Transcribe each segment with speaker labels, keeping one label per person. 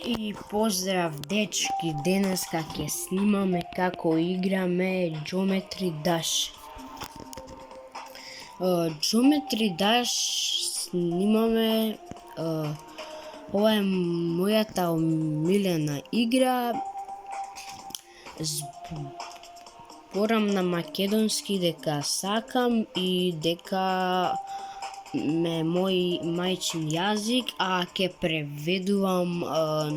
Speaker 1: И поздрав дечки, денеска ќе снимаме како играме Geometry Dash. Geometry Dash снимаме, ова е мојата омилена игра. Зборам на македонски дека сакам и дека ме мој мајчин јазик, а ќе преведувам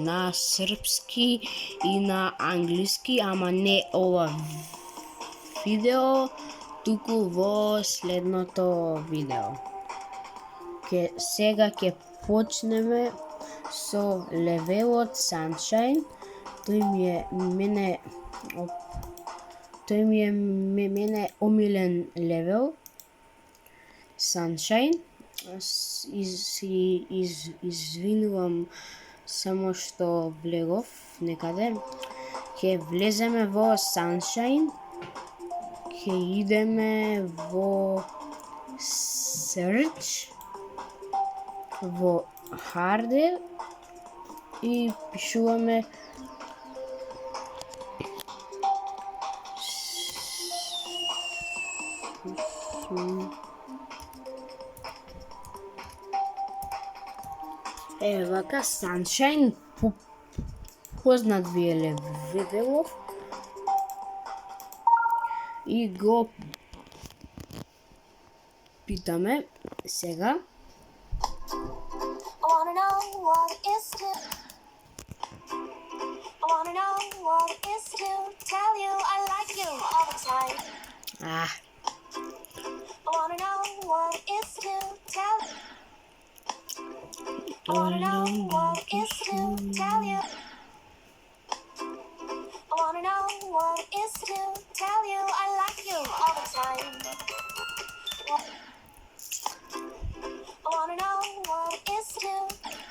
Speaker 1: на српски и на англиски, ама не ова видео, туку во следното видео. Сега ќе почнеме со левелот Sunshine. Тој ми е мене омилен левел. Sunshine. Извинувам само што влегов некаде. Ќе влеземе во Sunshine. Ќе идеме во Search, во Harder и пишуваме вака Sunshine, познат ви е левелов и го питаме сега.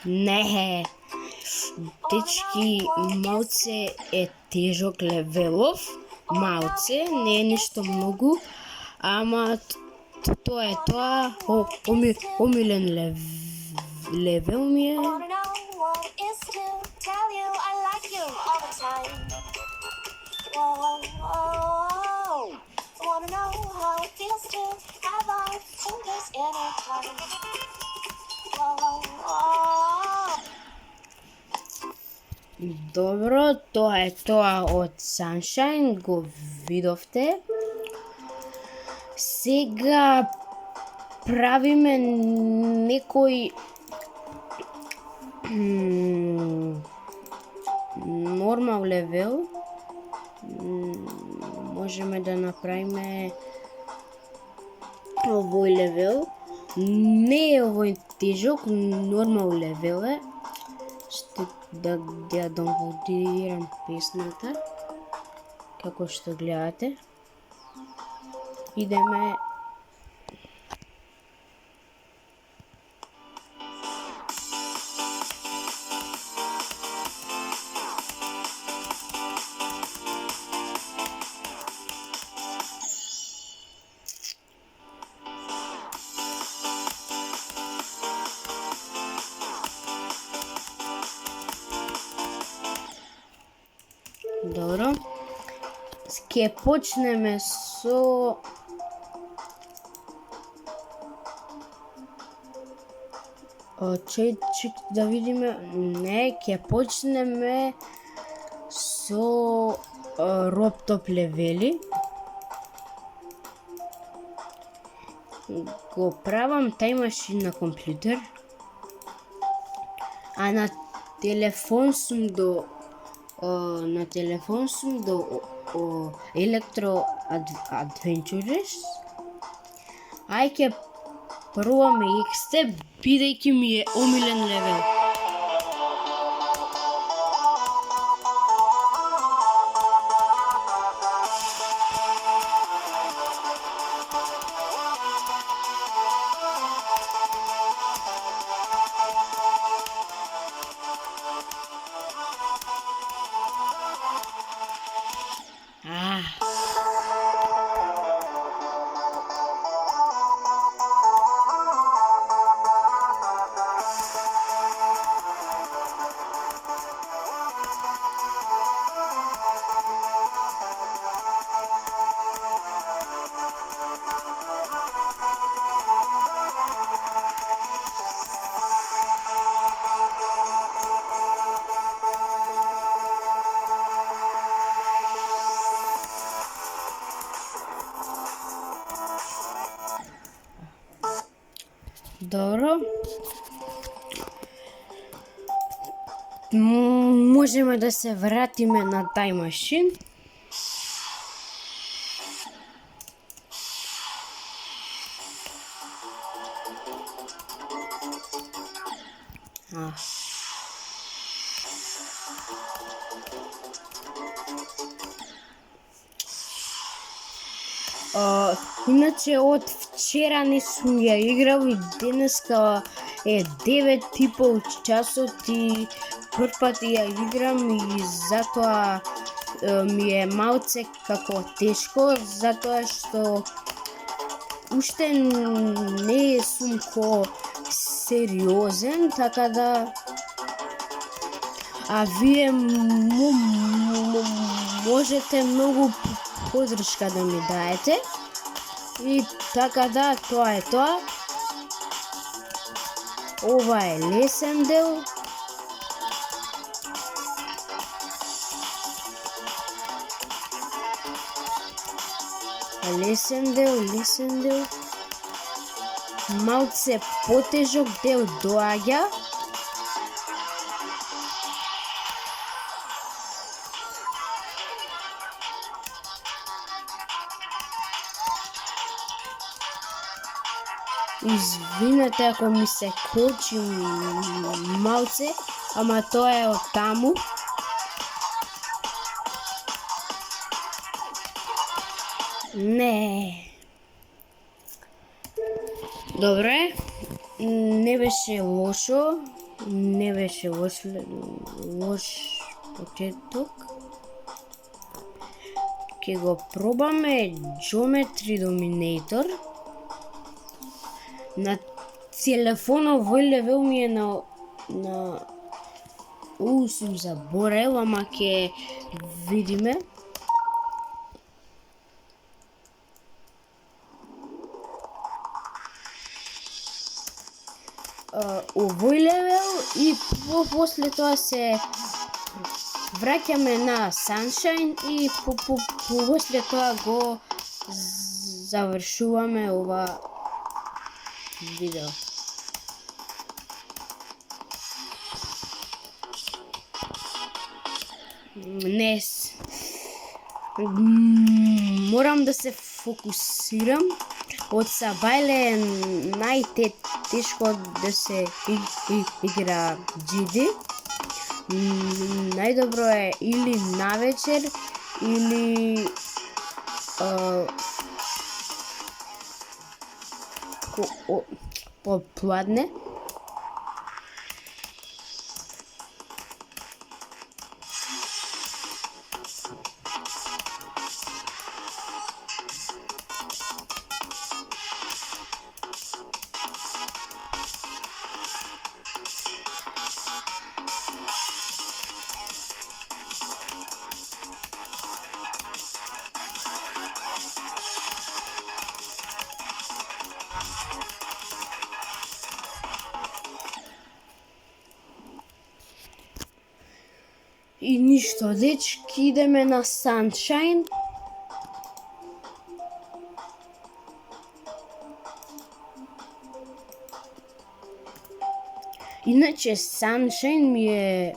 Speaker 1: Не, дечки, малце е тежок левелов, малце, не е ништо многу, ама тоа е тоа, омилен левел ми е. Добро, тоа е тоа од Sunshine, го видовте. Сега правиме некој нормал левел. Можеме да направиме овој левел. Не е овој тежок, нормал левел е. Ще да домодирам песната, како што гледате. Идеме. Добро. Ќе почнеме со да видиме. Не, ќе почнеме со Robtop левели. Го правам Time Machine на компјутер, а на телефон сум до Electro Adventures. Ај ќе пробаме X-Step, бидејќи ми е омилен левел. можеме да се вратиме на тај машин. Иначе од вчера не сум ја играл и денеска е 9:30 часот и прв пат ја играм и затоа ми е малце како тешко, затоа што уште не сум ко сериозен, така да а вие можете многу поддршка да ми даете. И така да, тоа е тоа. Ова е лесен дел. Лесен дел. Малце потежок дел доаѓа. Извинете ако ми се кочи малце, ама тоа е од таму. Не. Добре, не беше лошо, лош почеток. Ке го пробаме Geometry Dominator. На телефонот во левел ми е на сум заборел, ама ке видиме. Овој левел и после тоа се враќаме на Sunshine и после тоа го завршуваме ова видео. Днес морам да се фокусирам. Од Сабајле е најтешко да се игра GD. Најдобро е или навечер или попладне. И ништо, дечки, идеме на Sunshine. Иначе Sunshine ми е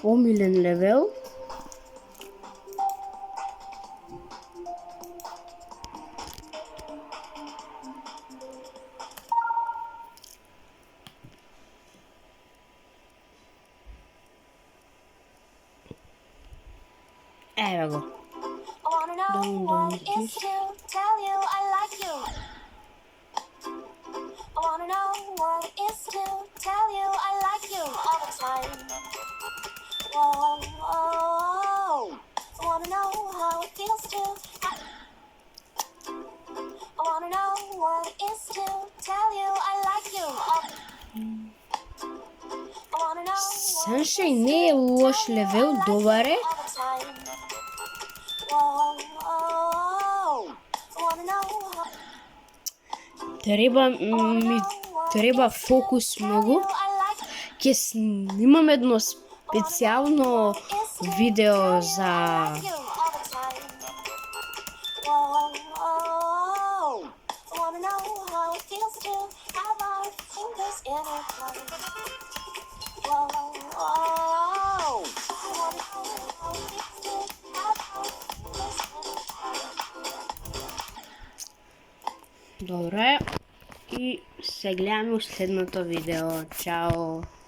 Speaker 1: омилен левел. Evo go. Sunshine не е лош левел, добар е. Треба фокус многу. Ќе снимам едно специјално видео за Добре, и се гледаме у следното видео. Чао!